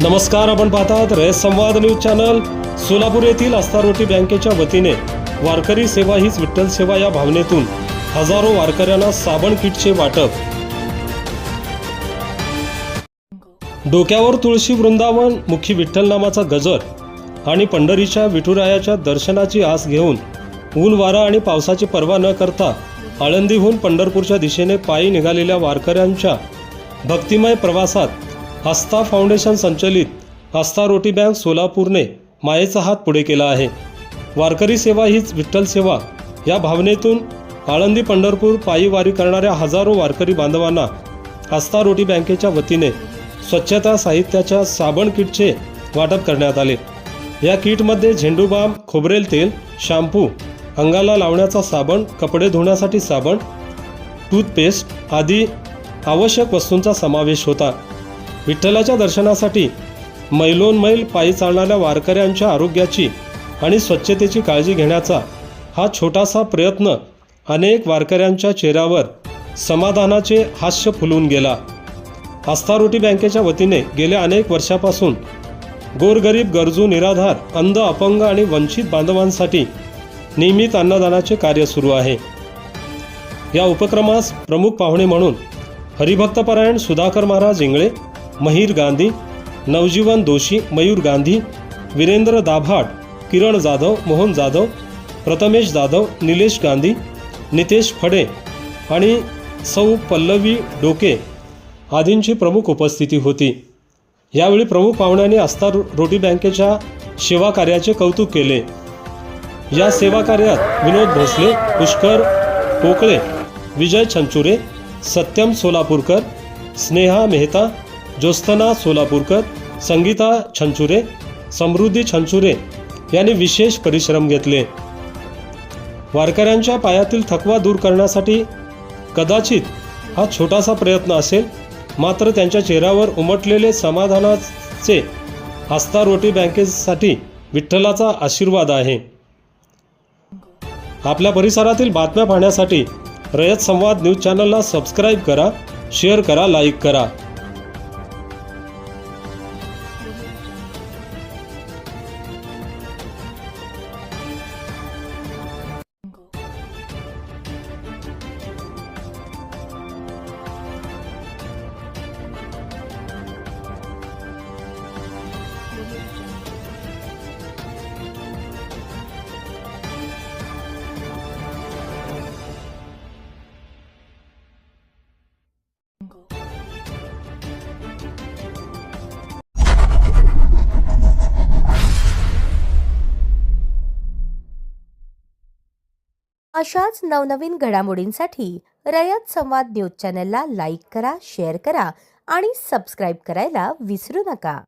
नमस्कार, आपण पाहतात रयत संवाद न्यूज चॅनल। सोलापूर येथील आस्था रोटी बँकेच्या वतीने वारकरी सेवा हीच विठ्ठल सेवा या भावनेतून हजारो वारकऱ्यांना साबण किटचे वाटप। डोक्यावर तुळशी वृंदावन, मुखी विठ्ठल नामाचा गजर आणि पंढरीच्या विठुरायाच्या दर्शनाची आस घेऊन ऊन वारा आणि पावसाची पर्वा न करता आळंदीहून पंढरपूरच्या दिशेने पायी निघालेल्या वारकऱ्यांच्या भक्तिमय प्रवासात आस्था फाउंडेशन संचलित आस्था रोटी बँक सोलापूरने मायेचा हात पुढे केला आहे। वारकरी सेवा हीच विठ्ठल सेवा या भावनेतून आळंदी पंढरपूर पायी वारी करणाऱ्या हजारो वारकरी बांधवांना आस्था रोटी बँकेच्या वतीने स्वच्छता साहित्याच्या साबण किटचे वाटप करण्यात आले। या किटमध्ये झेंडू बाम, खोबरेल तेल, शॅम्पू, अंगाला लावण्याचा साबण, कपडे धुण्यासाठी साबण, टूथपेस्ट आदी आवश्यक वस्तूंचा समावेश होता। विठ्ठलाच्या दर्शनासाठी मैलोनमैल पायी चालणाऱ्या वारकऱ्यांच्या आरोग्याची आणि स्वच्छतेची काळजी घेण्याचा हा छोटासा प्रयत्न अनेक वारकऱ्यांच्या चेहऱ्यावर समाधानाचे हास्य फुलून गेला। आस्था रोटी बँकेच्या वतीने गेल्या अनेक वर्षापासून गोरगरीब, गरजू, निराधार, अंध, अपंग आणि वंचित बांधवांसाठी नियमित अन्नदानाचे कार्य सुरू आहे। या उपक्रमास प्रमुख पाहुणे म्हणून हरिभक्तपरायण सुधाकर महाराज इंगळे, महिर गांधी, नवजीवन दोशी, मयूर गांधी, वीरेंद्र दाभाड, किरण जाधव, मोहन जाधव, प्रथमेश जाधव, निलेश गांधी, नितेश फडे आणि सौ पल्लवी डोके आदींची प्रमुख उपस्थिती होती। यावेळी प्रमुख पाहुण्यांनी आस्था रोटी बँकेच्या सेवा कार्याचे कौतुक केले। या सेवा कार्यात विनोद भोसले, पुष्कर पोकळे, विजय छंचुरे, सत्यम सोलापूरकर, स्नेहा मेहता, ज्योत्सना सोलापूरकर, संगीता छंचुरे, समृद्धी छंचुरे यांनी विशेष परिश्रम घेतले। वारकऱ्यांच्या पायातील थकवा दूर करण्यासाठी कदाचित हा छोटासा प्रयत्न असेल, मात्र त्यांच्या चेहऱ्यावर उमटलेले समाधानाचे आस्था रोटी बँकेसाठी विठ्ठलाचा आशीर्वाद आहे। आपल्या परिसरातील बातम्या पाहण्यासाठी रयत संवाद न्यूज चॅनलला सबस्क्राईब करा, शेअर करा, लाईक करा। अशाच नवनवीन घडामोडींसाठी रयत संवाद न्यूज चॅनलला लाईक करा, शेअर करा आणि सबस्क्राईब करायला विसरू नका।